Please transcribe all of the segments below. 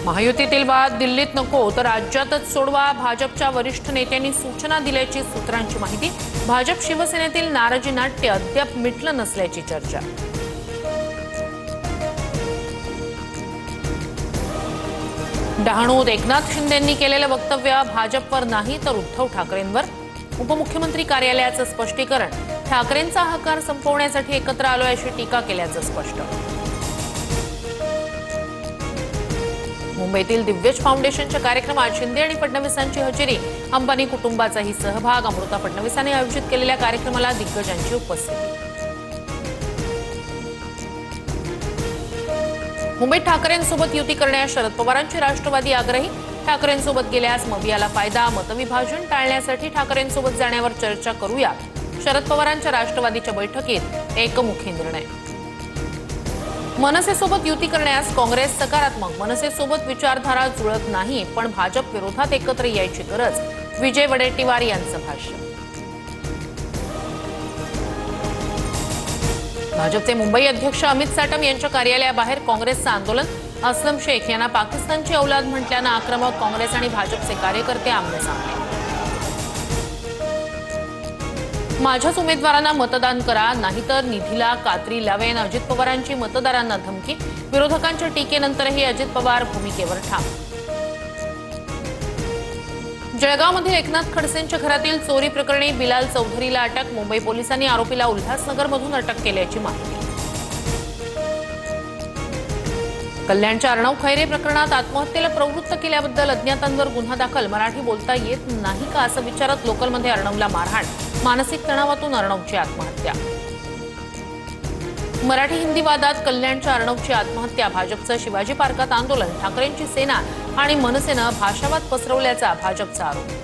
महायुतीतील वाद दिल्लीत नको तर राज्यातच सोडवा, भाजपच्या वरिष्ठ नेत्यांनी सूचना दिल्याची सूत्रांची माहिती। भाजप शिवसेनेतील नाराजी नाट्य अद्याप मिटलं नसल्याची चर्चा। डहाणूत एकनाथ शिंदेंनी केलेलं वक्तव्य भाजपवर नाही तर उद्धव ठाकरेंवर। उपमुख्यमंत्री कार्यालयाचं स्पष्टीकरण, ठाकरेंचा अहंकार संपवण्यासाठी एकत्र आलोय अशी टीका केल्याचं स्पष्ट। मुंबईतील दिव्यज फाउंडेशनच्या कार्यक्रमात शिंदे आणि फडणवीसांची हजेरी, अंबानी कुटुंबाचाही सहभाग। अमृता फडणवीसांनी आयोजित केलेल्या कार्यक्रमाला दिग्गजांची उपस्थिती। मुंबईत ठाकरेंसोबत युती करण्यास शरद पवारांची राष्ट्रवादी आग्रही। ठाकरेंसोबत गेल्यास मवियाला फायदा, मतविभाजन टाळण्यासाठी ठाकरेंसोबत जाण्यावर चर्चा करूया। शरद पवारांच्या राष्ट्रवादीच्या बैठकीत एकमुखी निर्णय। मनसेसोबत युती करण्यास काँग्रेस सकारात्मक, मनसेसोबत विचारधारा जुळत नाही पण भाजप विरोधात एकत्र यायची गरज, विजय वडेट्टीवार यांचं भाष्य। भाजपचे मुंबई अध्यक्ष अमित साटम यांच्या कार्यालयाबाहेर काँग्रेसचं आंदोलन। असलम शेख यांना पाकिस्तानची औलाद म्हटल्यानं आक्रमक काँग्रेस आणि भाजपचे कार्यकर्ते आमने-सामने। माझ्याच उमेदवारांना मतदान करा नाहीतर निधीला कात्री लावेन, अजित पवारांची मतदारांना धमकी। विरोधकांच्या टीकेनंतरही अजित पवार भूमिकेवर ठाम। जळगावमधील एकनाथ खडसेंच्या घरातील चोरी प्रकरणी बिलाल चौधरीला अटक। मुंबई पोलिसांनी आरोपीला उल्हासनगरमधून अटक केल्याची माहिती। कल्याणच्या अर्णव खैरे प्रकरणात आत्महत्येला प्रवृत्त केल्याबद्दल अज्ञातांवर गुन्हा दाखल। मराठी बोलता येत नाही का असं विचारत लोकलमध्ये अर्णवला मारहाण, मानसिक तणावातून अर्णवची आत्महत्या। मराठी हिंदी वादात कल्याणच्या अर्णवची आत्महत्या, भाजपचं शिवाजी पार्कात आंदोलन, ठाकरेंची सेना आणि मनसेनं भाषावाद पसरवल्याचा भाजपचा आरोप।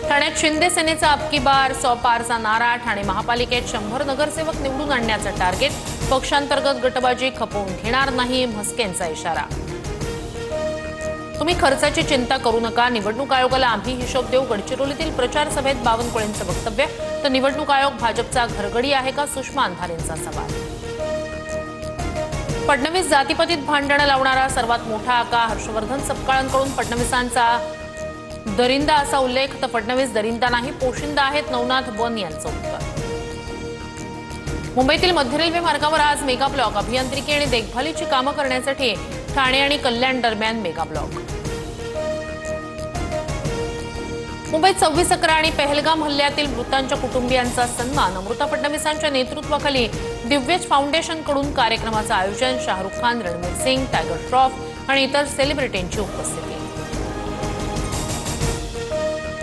ठाण्यात शिंदे सेनेचा अबकी बार 100 पारचा नारा, ठाणे महापालिकेत 100 नगरसेवक निवडून आणण्याचं टार्गेट, पक्षांतर्गत गटबाजी खपवून घेणार नाही, म्हस्केंचा इशारा। तुम्ही खर्चाची चिंता करू नका, निवडणूक आयोगाला आम्ही हिशोब देऊ। गडचिरोलीतील प्रचार सभेत बावनकुळेंचं वक्तव्य, तर निवडणूक आयोग भाजपचा घरगडी आहे का, सुषमा अंधारेंचा सवाल। फडणवीस जातीपतीत भांडणं लावणारा सर्वात मोठा आका, हर्षवर्धन सपकाळांकडून फडणवीसांचा दरिंदा असा उल्लेख, तर फडणवीस दरिंदा नाही पोशिंदा आहेत, नवनाथ बन यांचं उत्तर। मुंबईतील मध्य रेल्वे मार्गावर आज मेगा ब्लॉक, अभियांत्रिकी आणि देखभालीची कामं करण्यासाठी ठाणे आणि कल्याण दरम्यान मेगा ब्लॉक। मुंबईत 26/11 आणि पहलगाम हल्ल्यातील मृतांच्या कुटुंबियांचा सन्मान, अमृता फडणवीसांच्या नेतृत्वाखाली दिव्यज फाउंडेशनकडून कार्यक्रमाचं आयोजन। शाहरुख खान, रणवीर सिंग, टायगर श्रॉफ आणि इतर सेलिब्रिटींची उपस्थिती।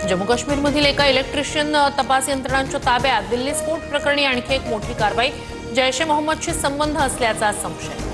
जम्मू काश्मीरमधील एका इलेक्ट्रिशियन तपास यंत्रणांच्या ताब्यात, दिल्ली स्फोट प्रकरणी आणखी एक मोठी कारवाई, जैश ए मोहम्मदशी संबंध असल्याचा संशय।